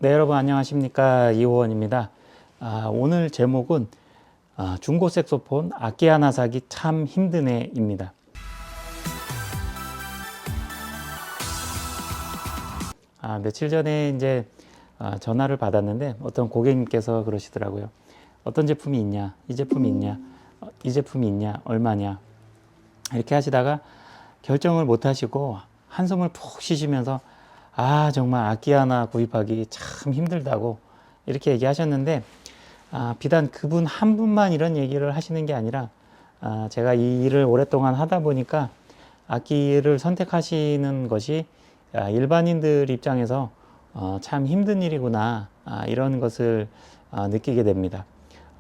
네, 여러분 안녕하십니까. 이호원입니다. 오늘 제목은 중고 색소폰 악기 하나 사기 참 힘드네입니다. 며칠 전에 이제 전화를 받았는데 어떤 고객님께서 그러시더라고요. 어떤 제품이 있냐, 이 제품이 있냐, 이 제품이 있냐, 얼마냐 이렇게 하시다가 결정을 못 하시고 한숨을 푹 쉬시면서 정말 악기 하나 구입하기 참 힘들다고 이렇게 얘기하셨는데, 비단 그분 한 분만 이런 얘기를 하시는 게 아니라 제가 이 일을 오랫동안 하다 보니까 악기를 선택하시는 것이 일반인들 입장에서 참 힘든 일이구나, 이런 것을 느끼게 됩니다.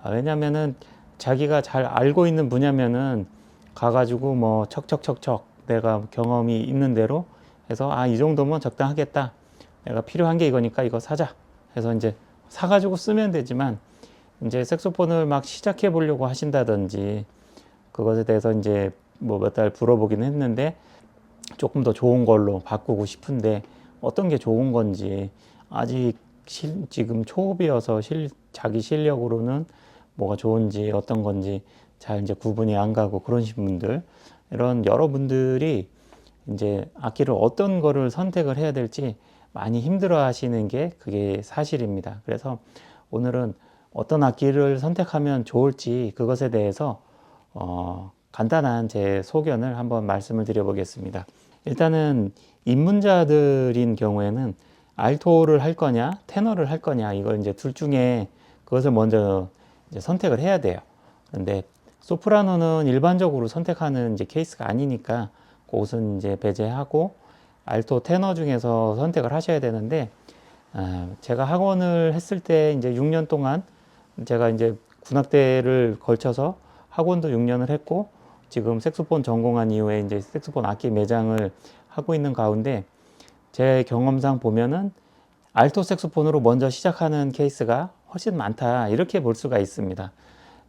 왜냐면은 자기가 잘 알고 있는 분야면은 가가지고 뭐 척척척척 내가 경험이 있는 대로 해서 이 정도면 적당하겠다, 내가 필요한 게 이거니까 이거 사자 해서 이제 사가지고 쓰면 되지만, 이제 색소폰을 막 시작해 보려고 하신다든지 그것에 대해서 이제 뭐 몇 달 불어보긴 했는데 조금 더 좋은 걸로 바꾸고 싶은데 어떤 게 좋은 건지 아직 지금 초급이어서 자기 실력으로는 뭐가 좋은지 어떤 건지 잘 이제 구분이 안 가고 그러신 분들, 이런 여러분들이 이제 악기를 어떤 거를 선택을 해야 될지 많이 힘들어 하시는 게 그게 사실입니다. 그래서 오늘은 어떤 악기를 선택하면 좋을지 그것에 대해서 간단한 제 소견을 한번 말씀을 드려 보겠습니다. 일단은 입문자들인 경우에는 알토를 할 거냐 테너를 할 거냐, 이걸 이제 둘 중에 그것을 먼저 이제 선택을 해야 돼요. 그런데 소프라노는 일반적으로 선택하는 이제 케이스가 아니니까 그것은 이제 배제하고 알토 테너 중에서 선택을 하셔야 되는데, 제가 학원을 했을 때 이제 6년 동안 제가 이제 군악대를 걸쳐서 학원도 6년을 했고 지금 색소폰 전공한 이후에 이제 색소폰 악기 매장을 하고 있는 가운데 제 경험상 보면은 알토 색소폰으로 먼저 시작하는 케이스가 훨씬 많다, 이렇게 볼 수가 있습니다.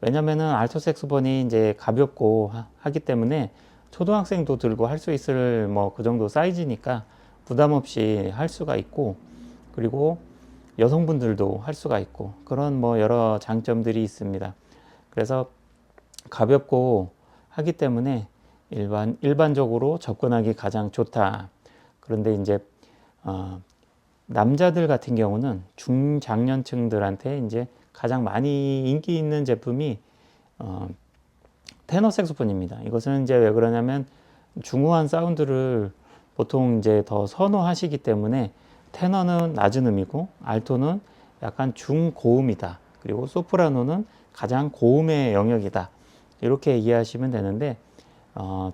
왜냐면은 알토 색소폰이 이제 가볍고 하기 때문에 초등학생도 들고 할 수 있을 뭐 그 정도 사이즈니까 부담 없이 할 수가 있고, 그리고 여성분들도 할 수가 있고 그런 뭐 여러 장점들이 있습니다. 그래서 가볍고 하기 때문에 일반적으로 접근하기 가장 좋다. 그런데 이제 남자들 같은 경우는 중장년층들한테 이제 가장 많이 인기 있는 제품이 테너 색소폰입니다. 이것은 이제 왜 그러냐면 중후한 사운드를 보통 이제 더 선호하시기 때문에 테너는 낮은 음이고 알토는 약간 중고음이다, 그리고 소프라노는 가장 고음의 영역이다, 이렇게 이해하시면 되는데,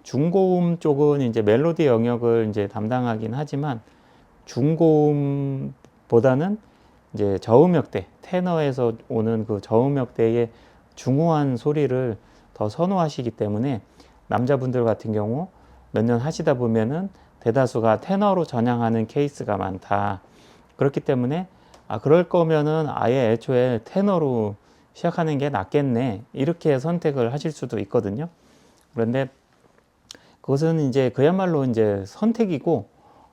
중고음 쪽은 이제 멜로디 영역을 이제 담당하긴 하지만 중고음보다는 이제 저음역대, 테너에서 오는 그 저음역대의 중후한 소리를 더 선호하시기 때문에 남자분들 같은 경우 몇 년 하시다 보면은 대다수가 테너로 전향하는 케이스가 많다. 그렇기 때문에 그럴 거면은 아예 애초에 테너로 시작하는 게 낫겠네, 이렇게 선택을 하실 수도 있거든요. 그런데 그것은 이제 그야말로 이제 선택이고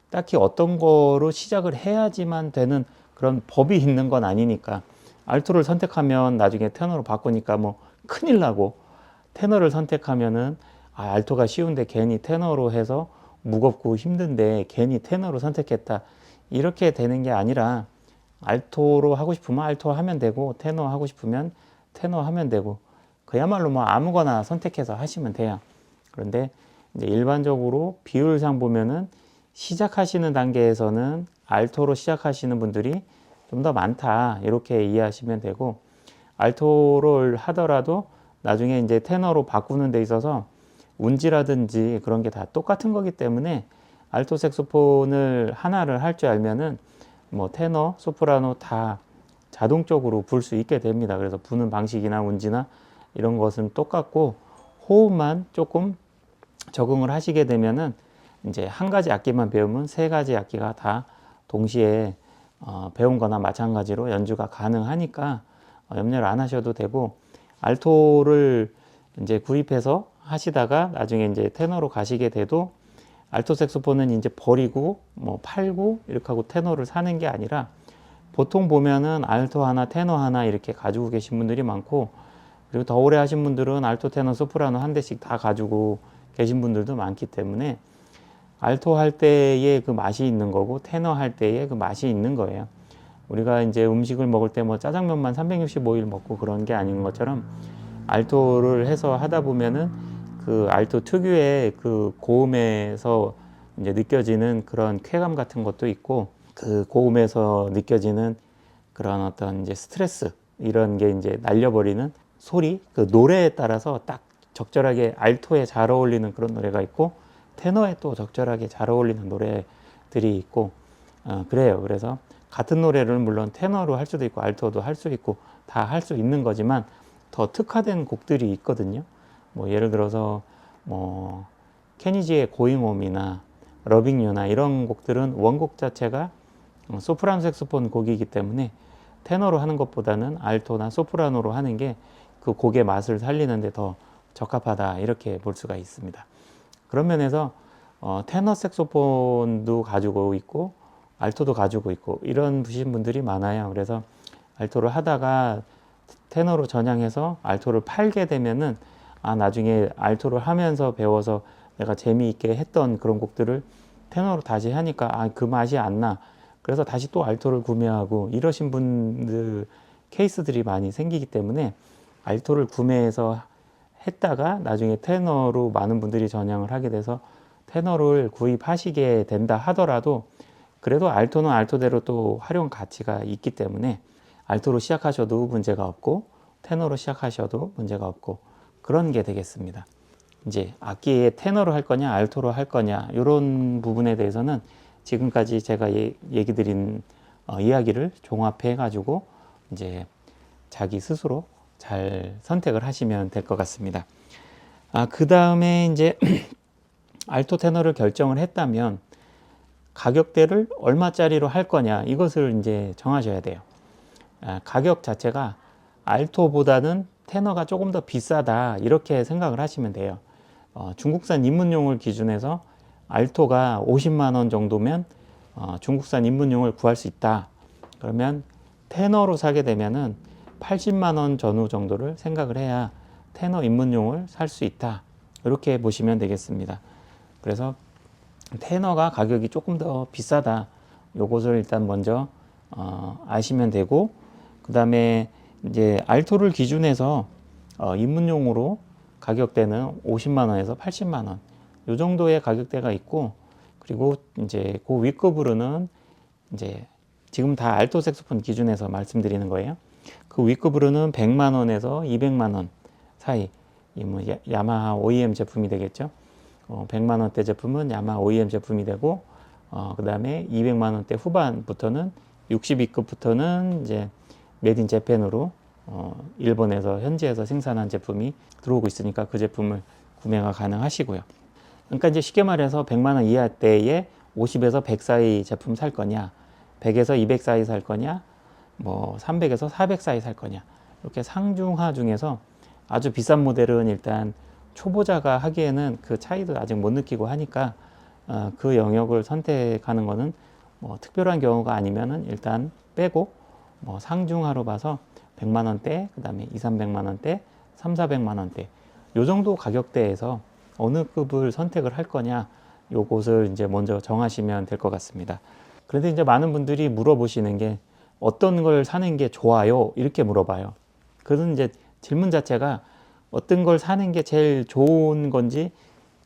딱히 어떤 거로 시작을 해야지만 되는 그런 법이 있는 건 아니니까, 알토를 선택하면 나중에 테너로 바꾸니까 뭐 큰일 나고, 테너를 선택하면은 알토가 쉬운데 괜히 테너로 해서 무겁고 힘든데 괜히 테너로 선택했다, 이렇게 되는 게 아니라 알토로 하고 싶으면 알토 하면 되고 테너 하고 싶으면 테너 하면 되고 그야말로 뭐 아무거나 선택해서 하시면 돼요. 그런데 이제 일반적으로 비율상 보면은 시작하시는 단계에서는 알토로 시작하시는 분들이 좀 더 많다, 이렇게 이해하시면 되고, 알토를 하더라도 나중에 이제 테너로 바꾸는 데 있어서 운지라든지 그런 게 다 똑같은 거기 때문에 알토 색소폰을 하나를 할 줄 알면은 뭐 테너, 소프라노 다 자동적으로 불 수 있게 됩니다. 그래서 부는 방식이나 운지나 이런 것은 똑같고, 호흡만 조금 적응을 하시게 되면은 이제 한 가지 악기만 배우면 세 가지 악기가 다 동시에 배운 거나 마찬가지로 연주가 가능하니까 염려를 안 하셔도 되고, 알토를 이제 구입해서 하시다가 나중에 이제 테너로 가시게 돼도 알토 색소폰은 이제 버리고 뭐 팔고 이렇게 하고 테너를 사는 게 아니라 보통 보면은 알토 하나, 테너 하나 이렇게 가지고 계신 분들이 많고, 그리고 더 오래 하신 분들은 알토, 테너, 소프라노 한 대씩 다 가지고 계신 분들도 많기 때문에 알토 할 때의 그 맛이 있는 거고 테너 할 때의 그 맛이 있는 거예요. 우리가 이제 음식을 먹을 때 뭐 짜장면만 365일 먹고 그런 게 아닌 것처럼 알토를 해서 하다 보면은 그 알토 특유의 그 고음에서 이제 느껴지는 그런 쾌감 같은 것도 있고, 그 고음에서 느껴지는 그런 어떤 이제 스트레스 이런 게 이제 날려버리는 소리, 그 노래에 따라서 딱 적절하게 알토에 잘 어울리는 그런 노래가 있고 테너에 또 적절하게 잘 어울리는 노래들이 있고, 그래요. 그래서 같은 노래를 물론 테너로 할 수도 있고 알토도 할 수 있고 다 할 수 있는 거지만 더 특화된 곡들이 있거든요. 뭐 예를 들어서 뭐 케니지의 고잉 홈이나 러빙 유나 이런 곡들은 원곡 자체가 소프라노 색소폰 곡이기 때문에 테너로 하는 것보다는 알토나 소프라노로 하는 게 그 곡의 맛을 살리는데 더 적합하다 이렇게 볼 수가 있습니다. 그런 면에서 테너 색소폰도 가지고 있고 알토도 가지고 있고 이런 부신 분들이 많아요. 그래서 알토를 하다가 테너로 전향해서 알토를 팔게 되면은 나중에 알토를 하면서 배워서 내가 재미있게 했던 그런 곡들을 테너로 다시 하니까 그 맛이 안 나. 그래서 다시 또 알토를 구매하고 이러신 분들 케이스들이 많이 생기기 때문에 알토를 구매해서 했다가 나중에 테너로 많은 분들이 전향을 하게 돼서 테너를 구입하시게 된다 하더라도 그래도 알토는 알토대로 또 활용 가치가 있기 때문에 알토로 시작하셔도 문제가 없고 테너로 시작하셔도 문제가 없고 그런 게 되겠습니다. 이제 악기에 테너로 할 거냐 알토로 할 거냐 이런 부분에 대해서는 지금까지 제가 얘기 드린 이야기를 종합해 가지고 이제 자기 스스로 잘 선택을 하시면 될 것 같습니다. 그 다음에 이제 알토 테너를 결정을 했다면 가격대를 얼마짜리로 할 거냐 이것을 이제 정하셔야 돼요. 가격 자체가 알토보다는 테너가 조금 더 비싸다 이렇게 생각을 하시면 돼요. 중국산 입문용을 기준해서 알토가 50만 원 정도면 중국산 입문용을 구할 수 있다. 그러면 테너로 사게 되면은 80만 원 전후 정도를 생각을 해야 테너 입문용을 살 수 있다. 이렇게 보시면 되겠습니다. 그래서 테너가 가격이 조금 더 비싸다. 요것을 일단 먼저 아시면 되고, 그 다음에 이제 알토를 기준해서 입문용으로 가격대는 50만 원에서 80만 원. 요 정도의 가격대가 있고, 그리고 이제 그 윗급으로는 이제 지금 다 알토 색소폰 기준에서 말씀드리는 거예요. 그 윗급으로는 100만 원에서 200만 원 사이, 이 뭐 야마하 OEM 제품이 되겠죠. 100만 원대 제품은 야마하 OEM 제품이 되고, 그 다음에 200만 원대 후반부터는 62급부터는 이제 메드 인 재팬으로 일본에서 현지에서 생산한 제품이 들어오고 있으니까 그 제품을 구매가 가능하시고요. 그러니까 이제 쉽게 말해서 100만 원 이하대에 50에서 100 사이 제품 살 거냐, 100에서 200 사이 살 거냐, 뭐 300에서 400 사이 살 거냐, 이렇게 상중하 중에서 아주 비싼 모델은 일단 초보자가 하기에는 그 차이도 아직 못 느끼고 하니까 그 영역을 선택하는 거는 뭐 특별한 경우가 아니면은 일단 빼고 뭐 상중하로 봐서 100만 원대, 그 다음에 2, 300만 원대, 3, 400만 원대 요 정도 가격대에서 어느 급을 선택을 할 거냐 요것을 이제 먼저 정하시면 될 것 같습니다. 그런데 이제 많은 분들이 물어보시는 게 어떤 걸 사는 게 좋아요? 이렇게 물어봐요. 그런 이제 질문 자체가 어떤 걸 사는 게 제일 좋은 건지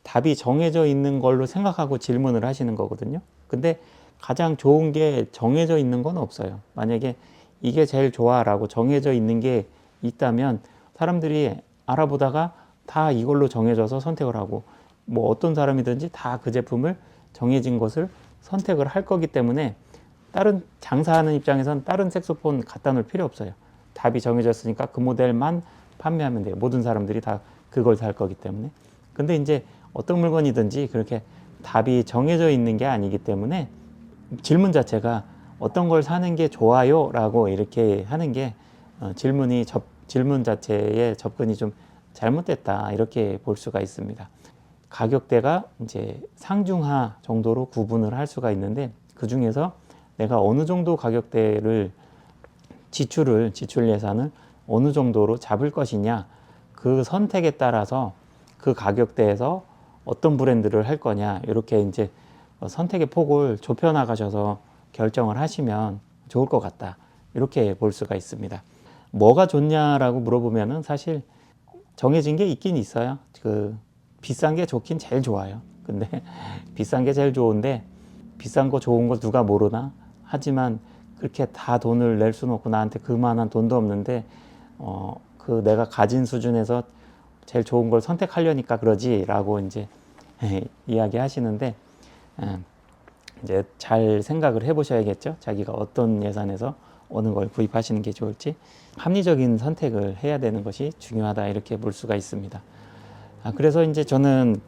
답이 정해져 있는 걸로 생각하고 질문을 하시는 거거든요. 근데 가장 좋은 게 정해져 있는 건 없어요. 만약에 이게 제일 좋아라고 정해져 있는 게 있다면 사람들이 알아보다가 다 이걸로 정해져서 선택을 하고 뭐 어떤 사람이든지 다 그 제품을 정해진 것을 선택을 할 거기 때문에 다른 장사하는 입장에선 다른 색소폰 갖다 놓을 필요 없어요. 답이 정해졌으니까 그 모델만 판매하면 돼요. 모든 사람들이 다 그걸 살 거기 때문에. 근데 이제 어떤 물건이든지 그렇게 답이 정해져 있는 게 아니기 때문에 질문 자체가 어떤 걸 사는 게 좋아요? 라고 이렇게 하는 게 질문 자체의 접근이 좀 잘못됐다. 이렇게 볼 수가 있습니다. 가격대가 이제 상중하 정도로 구분을 할 수가 있는데 그 중에서 내가 어느 정도 가격대를 지출 예산을 어느 정도로 잡을 것이냐, 그 선택에 따라서 그 가격대에서 어떤 브랜드를 할 거냐, 이렇게 이제 선택의 폭을 좁혀 나가셔서 결정을 하시면 좋을 것 같다, 이렇게 볼 수가 있습니다. 뭐가 좋냐라고 물어보면은 사실 정해진 게 있긴 있어요. 그 비싼 게 좋긴 제일 좋아요. 근데 비싼 게 제일 좋은데 비싼 거 좋은 거 누가 모르나? 하지만 그렇게 다 돈을 낼 수는 없고, 나한테 그만한 돈도 없는데 그 내가 가진 수준에서 제일 좋은 걸 선택하려니까 그러지라고 이제 이야기 하시는데, 이제 잘 생각을 해보셔야겠죠. 자기가 어떤 예산에서 어느 걸 구입하시는 게 좋을지. 합리적인 선택을 해야 되는 것이 중요하다, 이렇게 볼 수가 있습니다. 그래서 이제 저는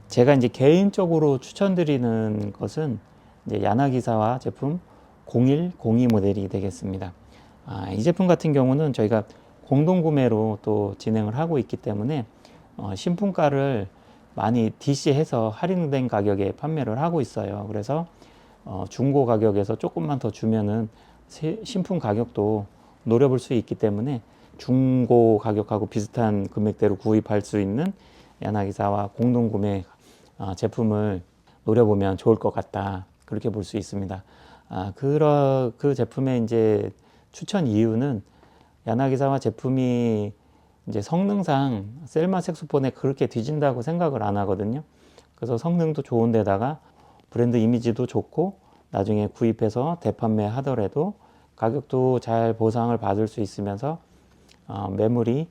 제가 이제 개인적으로 추천드리는 것은 이제 야나기사와 제품 0102 모델이 되겠습니다. 이 제품 같은 경우는 저희가 공동 구매로 또 진행을 하고 있기 때문에 신품가를 많이 DC해서 할인된 가격에 판매를 하고 있어요. 그래서 중고 가격에서 조금만 더 주면은 신품 가격도 노려볼 수 있기 때문에 중고 가격하고 비슷한 금액대로 구입할 수 있는 야나기사와 공동 구매 제품을 노려보면 좋을 것 같다, 그렇게 볼 수 있습니다. 그 제품의 이제 추천 이유는 야나기사와 제품이 이제 성능상 셀마 색소폰에 그렇게 뒤진다고 생각을 안 하거든요. 그래서 성능도 좋은데다가 브랜드 이미지도 좋고, 나중에 구입해서 대판매 하더라도 가격도 잘 보상을 받을 수 있으면서 매물이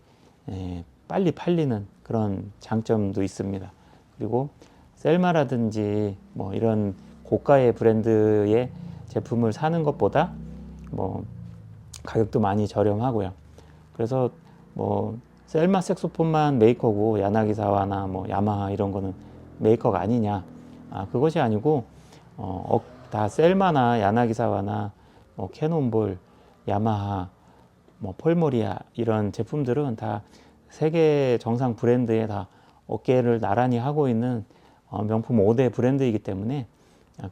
빨리 팔리는 그런 장점도 있습니다. 그리고 셀마라든지 뭐 이런 고가의 브랜드의 제품을 사는 것보다 뭐 가격도 많이 저렴하고요. 그래서 뭐 셀마 색소폰만 메이커고 야나기사와나 뭐 야마하 이런 거는 메이커가 아니냐? 그것이 아니고 다 셀마나 야나기사와나 뭐 캐논볼, 야마하, 뭐 폴모리아 이런 제품들은 다 세계 정상 브랜드에 다 어깨를 나란히 하고 있는 명품 5대 브랜드이기 때문에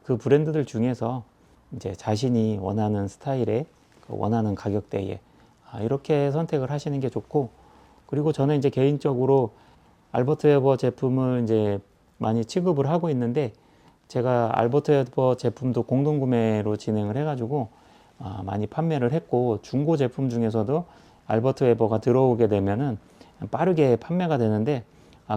그 브랜드들 중에서 이제 자신이 원하는 스타일에 원하는 가격대에 이렇게 선택을 하시는 게 좋고, 그리고 저는 이제 개인적으로 알버트 웨버 제품을 이제 많이 취급을 하고 있는데, 제가 알버트 웨버 제품도 공동 구매로 진행을 해가지고 많이 판매를 했고, 중고 제품 중에서도 알버트 웨버가 들어오게 되면은 빠르게 판매가 되는데,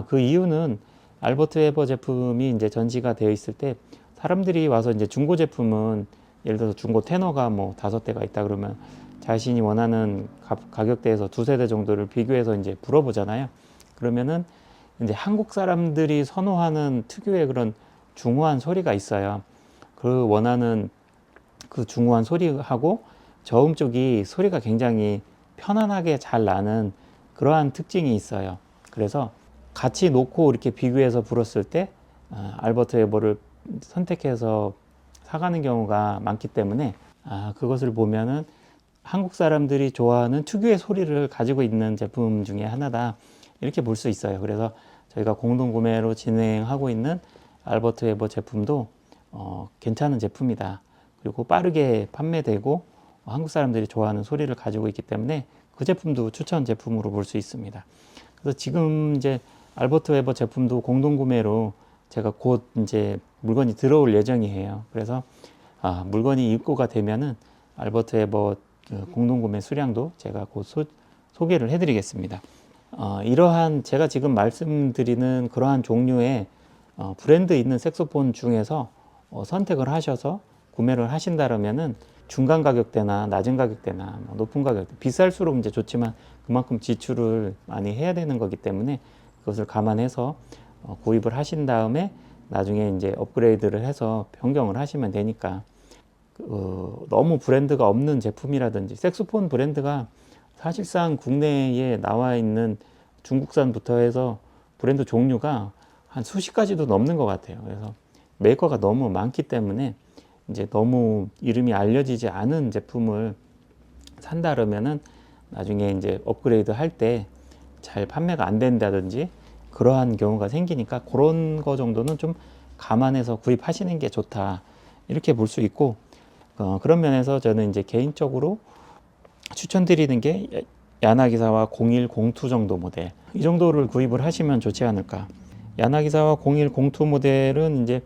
그 이유는 알버트 웨버 제품이 이제 전시가 되어 있을 때 사람들이 와서 이제 중고 제품은 예를 들어서 중고 테너가 뭐 5대가 있다 그러면 자신이 원하는 가격대에서 2-3대 정도를 비교해서 이제 물어보잖아요. 그러면은 이제 한국 사람들이 선호하는 특유의 그런 중후한 소리가 있어요. 그 원하는 그 중후한 소리하고 저음 쪽이 소리가 굉장히 편안하게 잘 나는 그러한 특징이 있어요. 그래서 같이 놓고 이렇게 비교해서 불었을 때 알버트 웨버를 선택해서 사가는 경우가 많기 때문에 그것을 보면은 한국 사람들이 좋아하는 특유의 소리를 가지고 있는 제품 중에 하나다, 이렇게 볼 수 있어요. 그래서 저희가 공동 구매로 진행하고 있는 알버트 웨버 제품도 괜찮은 제품이다. 그리고 빠르게 판매되고 한국 사람들이 좋아하는 소리를 가지고 있기 때문에 그 제품도 추천 제품으로 볼 수 있습니다. 그래서 지금 이제 알버트 웨버 제품도 공동 구매로 제가 곧 이제 물건이 들어올 예정이에요. 그래서 물건이 입고가 되면은 알버트 웨버 공동 구매 수량도 제가 곧 소개를 해드리겠습니다. 이러한 제가 지금 말씀드리는 그러한 종류의 브랜드 있는 색소폰 중에서 선택을 하셔서 구매를 하신다면은 중간 가격대나 낮은 가격대나 높은 가격대, 비쌀수록 이제 좋지만 그만큼 지출을 많이 해야 되는 거기 때문에 그것을 감안해서 구입을 하신 다음에 나중에 이제 업그레이드를 해서 변경을 하시면 되니까, 너무 브랜드가 없는 제품이라든지, 색소폰 브랜드가 사실상 국내에 나와 있는 중국산부터 해서 브랜드 종류가 한 수십 가지도 넘는 것 같아요. 그래서 메이커가 너무 많기 때문에 이제 너무 이름이 알려지지 않은 제품을 산다 그러면은 나중에 이제 업그레이드 할 때 잘 판매가 안 된다든지 그러한 경우가 생기니까, 그런 거 정도는 좀 감안해서 구입하시는 게 좋다, 이렇게 볼 수 있고, 그런 면에서 저는 이제 개인적으로 추천드리는 게 야나기사와 0102 정도 모델, 이 정도를 구입을 하시면 좋지 않을까. 야나기사와 0102 모델은 이제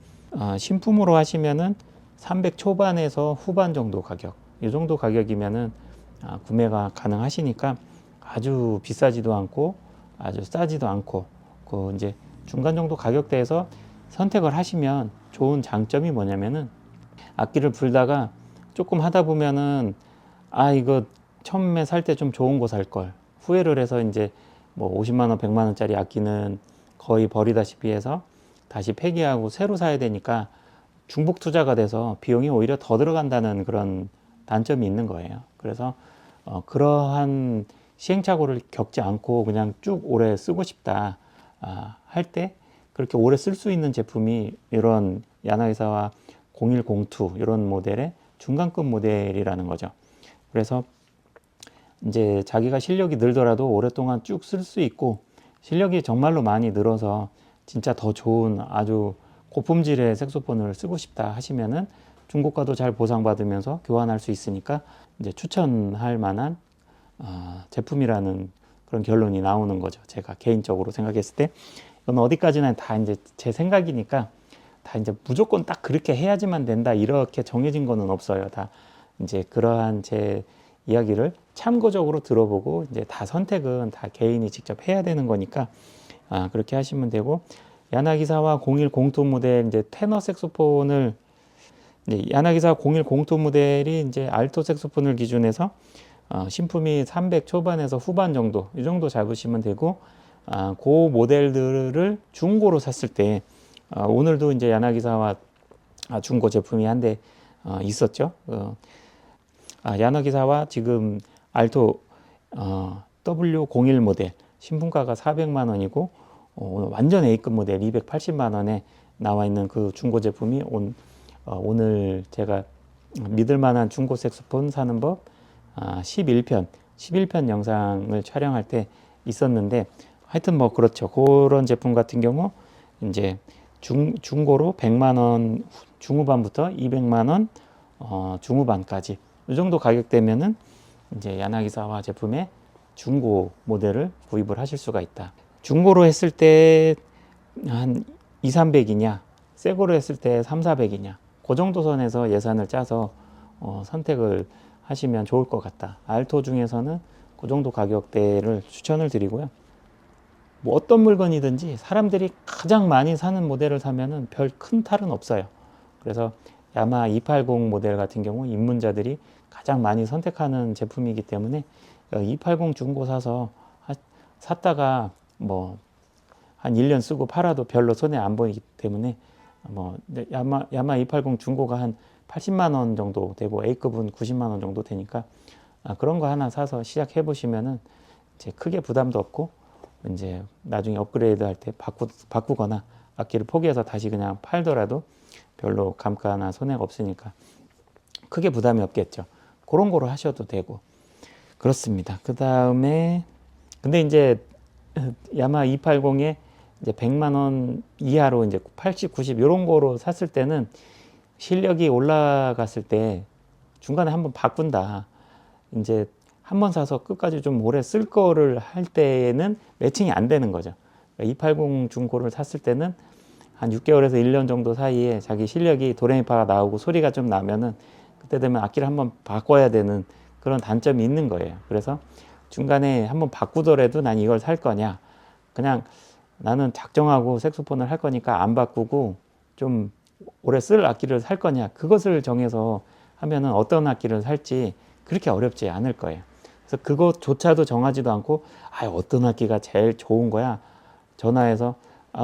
신품으로 하시면은 300 초반에서 후반 정도 가격, 이 정도 가격이면은 구매가 가능하시니까 아주 비싸지도 않고 아주 싸지도 않고 그 이제 중간 정도 가격대에서 선택을 하시면 좋은 장점이 뭐냐면은 악기를 불다가 조금 하다 보면은 이거 처음에 살 때 좀 좋은 거 살 걸 후회를 해서 이제 뭐 50만 원, 100만 원짜리 악기는 거의 버리다시피 해서 다시 폐기하고 새로 사야 되니까 중복 투자가 돼서 비용이 오히려 더 들어간다는 그런 단점이 있는 거예요. 그래서 그러한 시행착오를 겪지 않고 그냥 쭉 오래 쓰고 싶다 할 때 그렇게 오래 쓸 수 있는 제품이 이런 야나기사와 0102 이런 모델의 중간급 모델이라는 거죠. 그래서 이제 자기가 실력이 늘더라도 오랫동안 쭉 쓸 수 있고 실력이 정말로 많이 늘어서 진짜 더 좋은 아주 고품질의 색소폰을 쓰고 싶다 하시면은 중고가도 잘 보상받으면서 교환할 수 있으니까 이제 추천할 만한 제품이라는 그런 결론이 나오는 거죠. 제가 개인적으로 생각했을 때 이건 어디까지나 다 이제 제 생각이니까 다 이제 무조건 딱 그렇게 해야지만 된다 이렇게 정해진 거는 없어요. 다 이제 그러한 제 이야기를 참고적으로 들어보고 이제 다 선택은 다 개인이 직접 해야 되는 거니까 그렇게 하시면 되고 야나기사와 0102 모델 이제 테너 색소폰을 이제 야나기사 0102 모델이 이제 알토 색소폰을 기준해서 신품이 300 초반에서 후반 정도 이 정도 잡으시면 되고 그 모델들을 중고로 샀을 때 오늘도 이제 야나기사와 중고 제품이 한 대 있었죠. 야나기사와 지금 알토 W01 모델 신품가가 400만 원이고 완전 A급 모델 280만 원에 나와 있는 그 중고 제품이 오늘 제가 믿을 만한 중고 색소폰 사는 법 11편 영상을 촬영할 때 있었는데 하여튼 뭐 그렇죠. 그런 제품 같은 경우 이제 중고로 100만 원 중후반부터 200만 원 중후반까지 이 정도 가격대면은 이제 야나기사와 제품의 중고 모델을 구입을 하실 수가 있다. 중고로 했을 때 한 2, 300이냐, 새고로 했을 때 3, 400이냐, 그 정도 선에서 예산을 짜서 선택을 하시면 좋을 것 같다. 알토 중에서는 그 정도 가격대를 추천을 드리고요. 뭐 어떤 물건이든지 사람들이 가장 많이 사는 모델을 사면은 별 큰 탈은 없어요. 그래서 야마 280 모델 같은 경우 입문자들이 가장 많이 선택하는 제품이기 때문에 280 중고 사서 샀다가 뭐 한 1년 쓰고 팔아도 별로 손해 안 보이기 때문에 뭐 야마 280 중고가 한 80만 원 정도 되고 A급은 90만 원 정도 되니까 그런 거 하나 사서 시작해 보시면은 이제 크게 부담도 없고 이제 나중에 업그레이드 할 때 바꾸거나 악기를 포기해서 다시 그냥 팔더라도 별로 감가나 손해가 없으니까 크게 부담이 없겠죠. 그런 거로 하셔도 되고 그렇습니다. 그 다음에 근데 이제 야마 280에 이제 100만 원 이하로 이제 80, 90 이런 거로 샀을 때는 실력이 올라갔을 때 중간에 한번 바꾼다. 이제 한번 사서 끝까지 좀 오래 쓸 거를 할 때는 매칭이 안 되는 거죠. 280 중고를 샀을 때는 한 6개월에서 1년 정도 사이에 자기 실력이 도레미파가 나오고 소리가 좀 나면은 그때 되면 악기를 한번 바꿔야 되는 그런 단점이 있는 거예요. 그래서 중간에 한번 바꾸더라도 난 이걸 살 거냐, 그냥 나는 작정하고 색소폰을 할 거니까 안 바꾸고 좀 오래 쓸 악기를 살 거냐, 그것을 정해서 하면은 어떤 악기를 살지 그렇게 어렵지 않을 거예요. 그래서 그것조차도 정하지도 않고 어떤 악기가 제일 좋은 거야 전화해서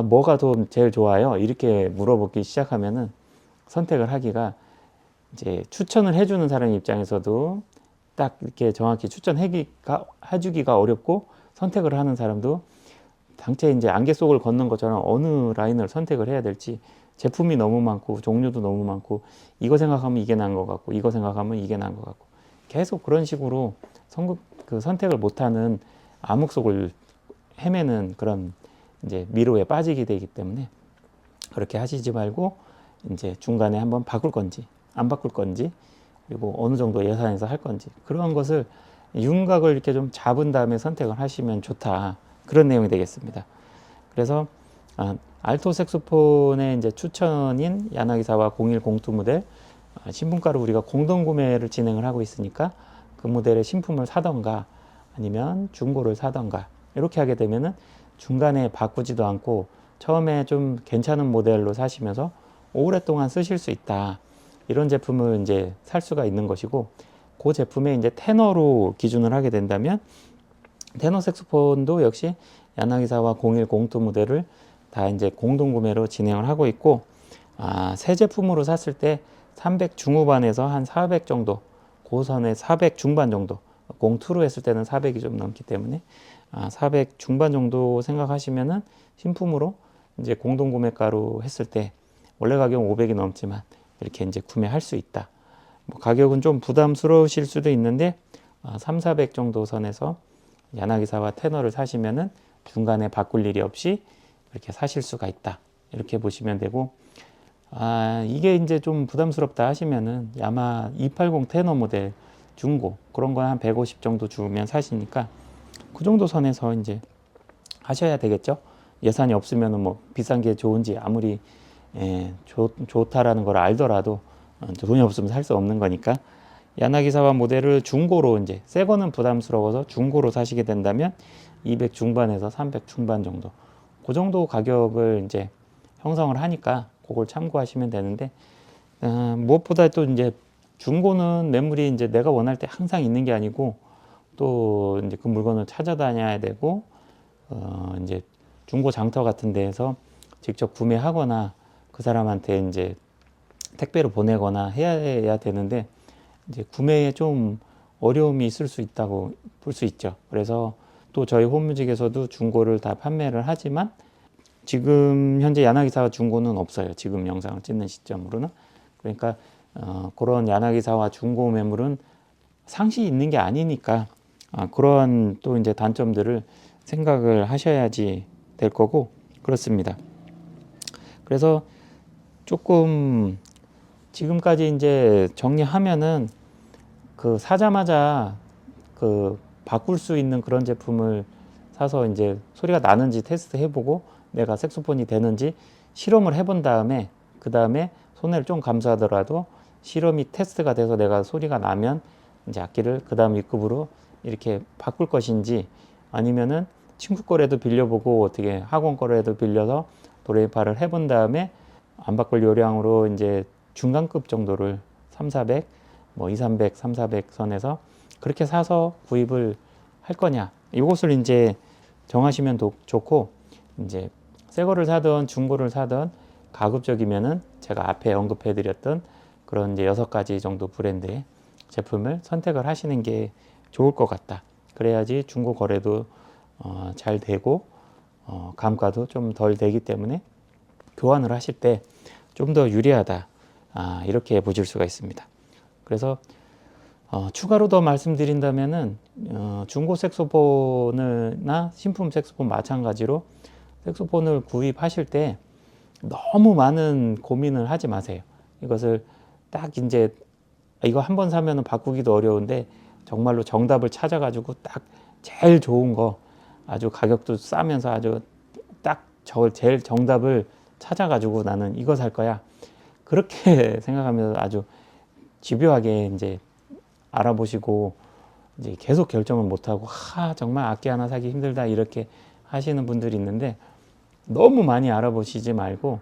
뭐가 더 제일 좋아요 이렇게 물어보기 시작하면은 선택을 하기가 이제 추천을 해주는 사람 입장에서도 딱 이렇게 정확히 해주기가 어렵고 선택을 하는 사람도 당최 이제 안개 속을 걷는 것처럼 어느 라인을 선택을 해야 될지 제품이 너무 많고 종류도 너무 많고 이거 생각하면 이게 나은 것 같고 이거 생각하면 이게 나은 것 같고 계속 그런 식으로 선택을 못하는 암흑 속을 헤매는 그런 이제 미로에 빠지게 되기 때문에 그렇게 하시지 말고 이제 중간에 한번 바꿀 건지 안 바꿀 건지 그리고 어느 정도 예산에서 할 건지 그런 것을 윤곽을 이렇게 좀 잡은 다음에 선택을 하시면 좋다. 그런 내용이 되겠습니다. 그래서 알토 색소폰의 이제 추천인 야나기사와 0102 모델 신품가로 우리가 공동 구매를 진행을 하고 있으니까 그 모델의 신품을 사던가 아니면 중고를 사던가 이렇게 하게 되면은 중간에 바꾸지도 않고 처음에 좀 괜찮은 모델로 사시면서 오랫동안 쓰실 수 있다. 이런 제품을 이제 살 수가 있는 것이고, 그 제품의 이제 테너로 기준을 하게 된다면 테너 색소폰도 역시 야나기사와 0102 모델을 다 이제 공동 구매로 진행을 하고 있고, 새 제품으로 샀을 때 300 중후반에서 한 400 정도, 고선에 400 중반 정도, 02로 했을 때는 400이 좀 넘기 때문에 400 중반 정도 생각하시면은 신품으로 이제 공동 구매가로 했을 때 원래 가격은 500이 넘지만 이렇게 이제 구매할 수 있다. 뭐 가격은 좀 부담스러우실 수도 있는데 3, 400 정도 선에서 야나기사와 테너를 사시면은 중간에 바꿀 일이 없이 이렇게 사실 수가 있다. 이렇게 보시면 되고, 이게 이제 좀 부담스럽다 하시면은 야마 280 테너 모델 중고 그런 거 한 150 정도 주면 사시니까 그 정도 선에서 이제 하셔야 되겠죠. 예산이 없으면은 뭐 비싼 게 좋은지 아무리 좋다라는 걸 알더라도 돈이 없으면 살 수 없는 거니까 야나기사와 모델을 중고로 이제 새 거는 부담스러워서 중고로 사시게 된다면 200 중반에서 300 중반 정도 그 정도 가격을 이제 형성을 하니까 그걸 참고하시면 되는데, 무엇보다 또 이제 중고는 매물이 이제 내가 원할 때 항상 있는 게 아니고 또 이제 그 물건을 찾아다녀야 되고 이제 중고 장터 같은 데에서 직접 구매하거나 그 사람한테 이제 택배로 보내거나 해야 되는데 이제 구매에 좀 어려움이 있을 수 있다고 볼 수 있죠. 그래서 또 저희 홈뮤직에서도 중고를 다 판매를 하지만 지금 현재 야나기사와 중고는 없어요. 지금 영상을 찍는 시점으로는. 그러니까 그런 야나기사와 중고 매물은 상시 있는 게 아니니까 그런 또 이제 단점들을 생각을 하셔야지 될 거고 그렇습니다. 그래서 조금 지금까지 이제 정리하면은 그 사자마자 그 바꿀 수 있는 그런 제품을 사서 이제 소리가 나는지 테스트 해보고 내가 색소폰이 되는지 실험을 해본 다음에 그 다음에 손해를 좀 감수하더라도 실험이 테스트가 돼서 내가 소리가 나면 이제 악기를 그 다음 위급으로 이렇게 바꿀 것인지 아니면은 친구 거라도 빌려보고 어떻게 학원 거라도 빌려서 도레미파를 해본 다음에 안 바꿀 요량으로 이제 중간급 정도를 3, 400, 뭐 2, 300, 3, 400 선에서 그렇게 사서 구입을 할 거냐. 이것을 이제 정하시면 좋고, 이제 새 거를 사든 중고를 사든 가급적이면은 제가 앞에 언급해 드렸던 그런 이제 6가지 정도 브랜드의 제품을 선택을 하시는 게 좋을 것 같다. 그래야지 중고 거래도 잘 되고 감가도 좀 덜 되기 때문에 교환을 하실 때 좀 더 유리하다. 이렇게 보실 수가 있습니다. 그래서 추가로 더 말씀드린다면은 중고 색소폰이나 신품 색소폰 마찬가지로 색소폰을 구입하실 때 너무 많은 고민을 하지 마세요. 이것을 딱 이제 이거 한 번 사면은 바꾸기도 어려운데 정말로 정답을 찾아가지고 딱 제일 좋은 거 아주 가격도 싸면서 아주 딱 제일 정답을 찾아가지고 나는 이거 살 거야. 그렇게 생각하면서 아주 집요하게 이제 알아보시고 이제 계속 결정을 못하고 정말 악기 하나 사기 힘들다 이렇게 하시는 분들이 있는데 너무 많이 알아보시지 말고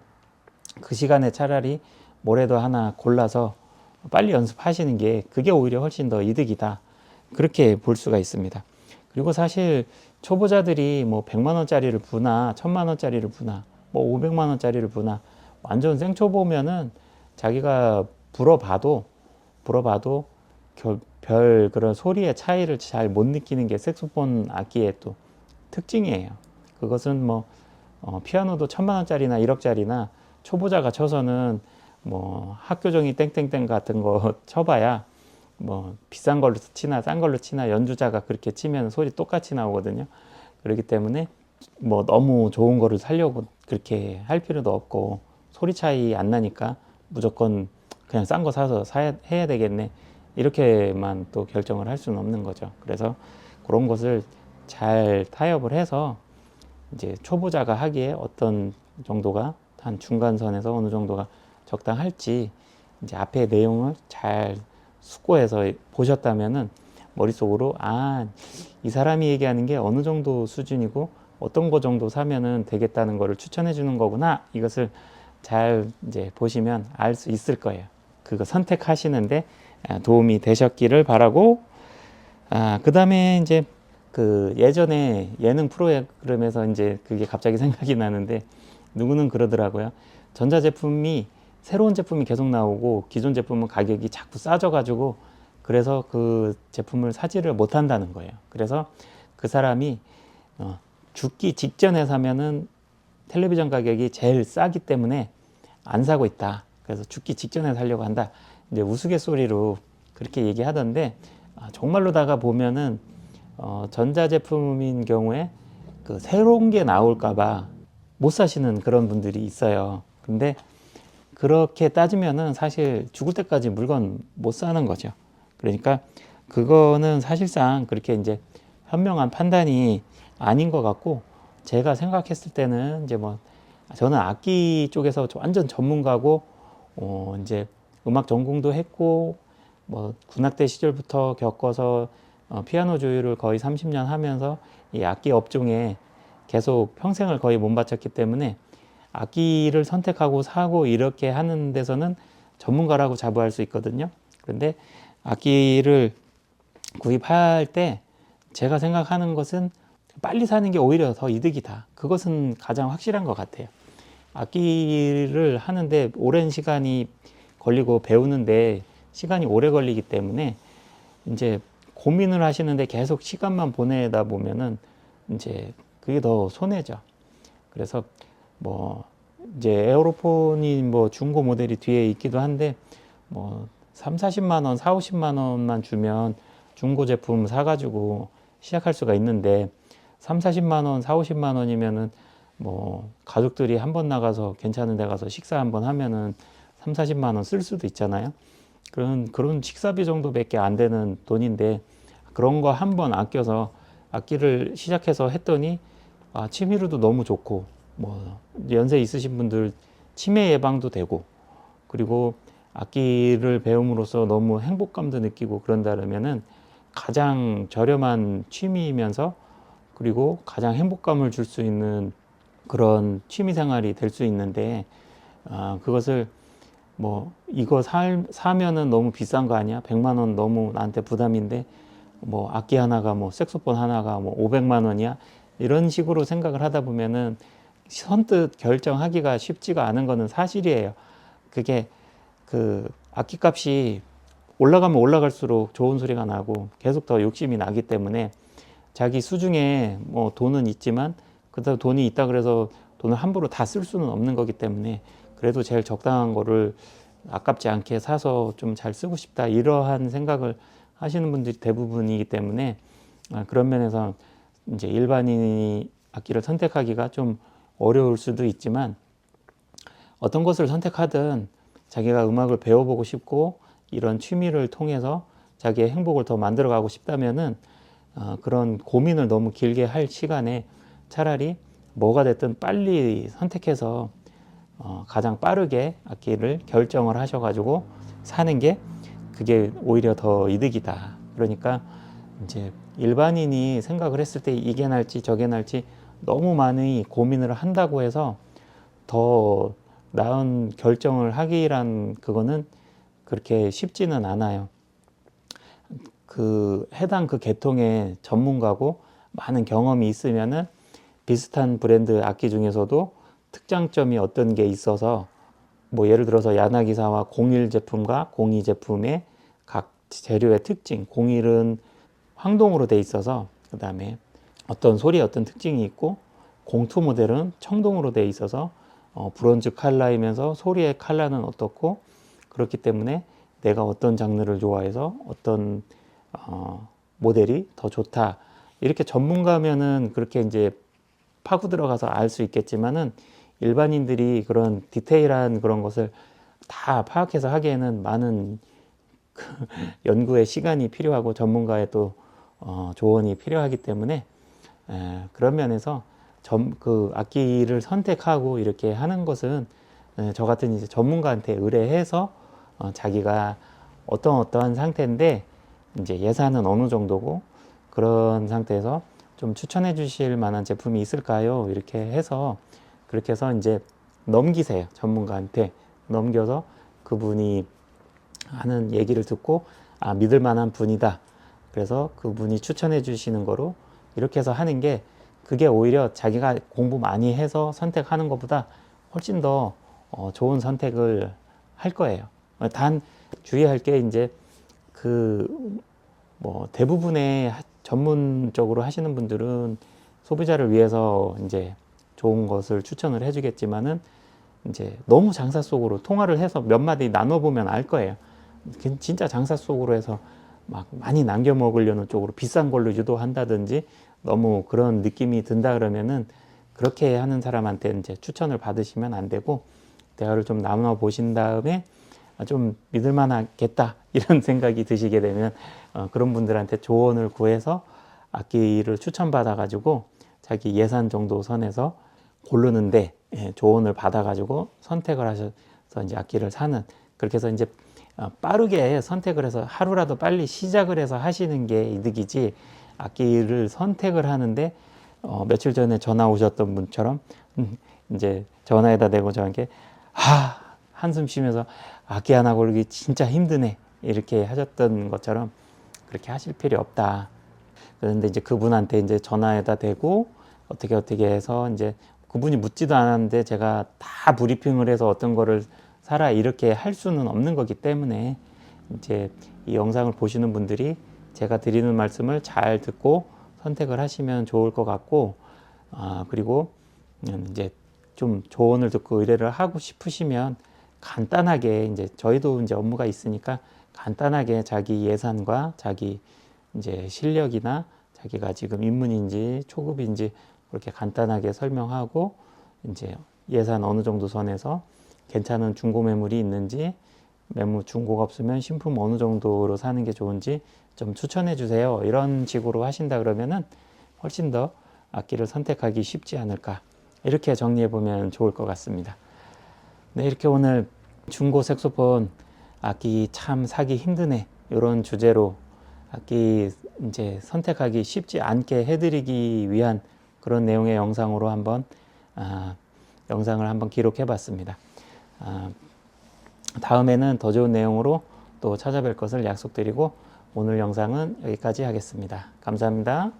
그 시간에 차라리 뭐라도 하나 골라서 빨리 연습하시는 게 그게 오히려 훨씬 더 이득이다. 그렇게 볼 수가 있습니다. 그리고 사실 초보자들이 뭐 100만 원짜리를 부나 1000만 원짜리를 부나 뭐 500만 원짜리를 부나 완전 생초보면은 자기가 불어봐도 별 그런 소리의 차이를 잘 못 느끼는 게 색소폰 악기의 또 특징이에요. 그것은 뭐 피아노도 1000만 원짜리나 1억짜리나 초보자가 쳐서는 뭐 학교종이 땡땡땡 같은 거 쳐봐야 뭐 비싼 걸로 치나 싼 걸로 치나 연주자가 그렇게 치면 소리 똑같이 나오거든요. 그렇기 때문에 뭐 너무 좋은 거를 사려고 그렇게 할 필요도 없고 소리 차이 안 나니까 무조건 그냥 싼 거 사서 해야 되겠네 이렇게만 또 결정을 할 수는 없는 거죠. 그래서 그런 것을 잘 타협을 해서 이제 초보자가 하기에 어떤 정도가 한 중간선에서 어느 정도가 적당할지 이제 앞에 내용을 잘 숙고해서 보셨다면은 머릿속으로 이 사람이 얘기하는 게 어느 정도 수준이고 어떤 거 정도 사면은 되겠다는 거를 추천해 주는 거구나. 이것을 잘 이제 보시면 알 수 있을 거예요. 그거 선택하시는데 도움이 되셨기를 바라고, 그 다음에 이제 그 예전에 예능 프로그램에서 이제 그게 갑자기 생각이 나는데 누구는 그러더라고요. 전자제품이 새로운 제품이 계속 나오고 기존 제품은 가격이 자꾸 싸져가지고 그래서 그 제품을 사지를 못한다는 거예요. 그래서 그 사람이 죽기 직전에 사면은 텔레비전 가격이 제일 싸기 때문에 안 사고 있다. 그래서 죽기 직전에 사려고 한다. 이제 우스갯소리로 그렇게 얘기하던데 정말로다가 보면은 전자제품인 경우에 그 새로운 게 나올까봐 못 사시는 그런 분들이 있어요. 근데 그렇게 따지면은 사실 죽을 때까지 물건 못 사는 거죠. 그러니까 그거는 사실상 그렇게 이제 현명한 판단이 아닌 것 같고, 제가 생각했을 때는 이제 뭐 저는 악기 쪽에서 완전 전문가고 이제 음악 전공도 했고 뭐 군악대 시절부터 겪어서 피아노 조율을 거의 30년 하면서 이 악기 업종에 계속 평생을 거의 못 바쳤기 때문에 악기를 선택하고 사고 이렇게 하는 데서는 전문가라고 자부할 수 있거든요. 그런데 악기를 구입할 때 제가 생각하는 것은 빨리 사는 게 오히려 더 이득이다. 그것은 가장 확실한 것 같아요. 악기를 하는데 오랜 시간이 걸리고 배우는데 시간이 오래 걸리기 때문에 이제 고민을 하시는데 계속 시간만 보내다 보면은 이제 그게 더 손해죠. 그래서 뭐 이제 에어로폰이 뭐 중고 모델이 뒤에 있기도 한데 뭐 3, 40만 원, 4, 50만 원만 주면 중고 제품 사가지고 시작할 수가 있는데 3, 40만 원, 4, 50만 원이면은 뭐 가족들이 한 번 나가서 괜찮은 데 가서 식사 한번 하면은 3, 40만 원 쓸 수도 있잖아요. 그런 식사비 정도밖에 안 되는 돈인데 그런 거 한 번 아껴서 악기를 시작해서 했더니 취미로도 너무 좋고 뭐 연세 있으신 분들 치매 예방도 되고 그리고 악기를 배움으로써 너무 행복감도 느끼고 그런다면은 가장 저렴한 취미이면서 그리고 가장 행복감을 줄 수 있는 그런 취미 생활이 될 수 있는데 그것을 뭐 이거 사면은 너무 비싼 거 아니야? 100만 원 너무 나한테 부담인데 뭐 악기 하나가 뭐 색소폰 하나가 뭐 500만 원이야? 이런 식으로 생각을 하다 보면은 선뜻 결정하기가 쉽지가 않은 거는 사실이에요. 그게 그 악기 값이 올라가면 올라갈수록 좋은 소리가 나고 계속 더 욕심이 나기 때문에 자기 수중에 뭐 돈은 있지만 그렇다고 돈이 있다 그래서 돈을 함부로 다 쓸 수는 없는 거기 때문에 그래도 제일 적당한 거를 아깝지 않게 사서 좀 잘 쓰고 싶다 이러한 생각을 하시는 분들이 대부분이기 때문에 그런 면에서 이제 일반인이 악기를 선택하기가 좀 어려울 수도 있지만 어떤 것을 선택하든 자기가 음악을 배워보고 싶고 이런 취미를 통해서 자기의 행복을 더 만들어가고 싶다면은 그런 고민을 너무 길게 할 시간에 차라리 뭐가 됐든 빨리 선택해서 가장 빠르게 악기를 결정을 하셔가지고 사는 게 그게 오히려 더 이득이다. 그러니까 이제 일반인이 생각을 했을 때 이게 날지 저게 날지 너무 많이 고민을 한다고 해서 더 나은 결정을 하기란 그거는 그렇게 쉽지는 않아요. 그 해당 그 계통의 전문가고 많은 경험이 있으면은 비슷한 브랜드 악기 중에서도 특장점이 어떤 게 있어서 뭐 예를 들어서 야나기사와 01 제품과 02 제품의 각 재료의 특징, 01은 황동으로 돼 있어서 그 다음에 어떤 소리에 어떤 특징이 있고 02 모델은 청동으로 돼 있어서 브론즈 칼라이면서 소리의 칼라는 어떻고 그렇기 때문에 내가 어떤 장르를 좋아해서 어떤 모델이 더 좋다 이렇게 전문가면은 그렇게 이제 파고 들어가서 알 수 있겠지만은 일반인들이 그런 디테일한 그런 것을 다 파악해서 하기에는 많은 연구의 시간이 필요하고 전문가의 또 조언이 필요하기 때문에 그런 면에서 그 악기를 선택하고 이렇게 하는 것은 저 같은 이제 전문가한테 의뢰해서 자기가 어떠한 상태인데 이제 예산은 어느 정도고 그런 상태에서 좀 추천해 주실 만한 제품이 있을까요? 이렇게 해서 그렇게 해서 이제 넘기세요. 전문가한테 넘겨서 그분이 하는 얘기를 듣고 믿을 만한 분이다. 그래서 그분이 추천해 주시는 거로 이렇게 해서 하는 게 그게 오히려 자기가 공부 많이 해서 선택하는 것보다 훨씬 더 좋은 선택을 할 거예요. 단 주의할 게 이제 그 뭐 대부분의 전문적으로 하시는 분들은 소비자를 위해서 이제 좋은 것을 추천을 해주겠지만은 이제 너무 장사 속으로 통화를 해서 몇 마디 나눠보면 알 거예요. 진짜 장사 속으로 해서 막 많이 남겨 먹으려는 쪽으로 비싼 걸로 유도한다든지 너무 그런 느낌이 든다 그러면은 그렇게 하는 사람한테 이제 추천을 받으시면 안 되고 대화를 좀 나눠 보신 다음에 좀 믿을 만하겠다 이런 생각이 드시게 되면 그런 분들한테 조언을 구해서 악기를 추천받아 가지고 자기 예산 정도 선에서 고르는데 조언을 받아 가지고 선택을 하셔서 이제 악기를 사는 그렇게 해서 이제 빠르게 선택을 해서 하루라도 빨리 시작을 해서 하시는 게 이득이지 악기를 선택을 하는데 며칠 전에 전화 오셨던 분처럼 이제 전화에다 대고 저한테 한숨 쉬면서 악기 하나 고르기 진짜 힘드네 이렇게 하셨던 것처럼 그렇게 하실 필요 없다. 그런데 이제 그분한테 이제 전화에다 대고 어떻게 해서 이제 그분이 묻지도 않았는데 제가 다 브리핑을 해서 어떤 거를 사라 이렇게 할 수는 없는 거기 때문에 이제 이 영상을 보시는 분들이 제가 드리는 말씀을 잘 듣고 선택을 하시면 좋을 것 같고 그리고 이제 좀 조언을 듣고 의뢰를 하고 싶으시면 간단하게 이제 저희도 이제 업무가 있으니까 간단하게 자기 예산과 자기 이제 실력이나 자기가 지금 입문인지 초급인지 그렇게 간단하게 설명하고 이제 예산 어느 정도 선에서 괜찮은 중고 매물이 있는지 매물 중고가 없으면 신품 어느 정도로 사는 게 좋은지 좀 추천해 주세요. 이런 식으로 하신다 그러면은 훨씬 더 악기를 선택하기 쉽지 않을까 이렇게 정리해 보면 좋을 것 같습니다. 네, 이렇게 오늘 중고 색소폰 악기 참 사기 힘드네 이런 주제로 악기 이제 선택하기 쉽지 않게 해드리기 위한 그런 내용의 영상으로 한번 영상을 한번 기록해 봤습니다. 다음에는 더 좋은 내용으로 또 찾아뵐 것을 약속드리고 오늘 영상은 여기까지 하겠습니다. 감사합니다.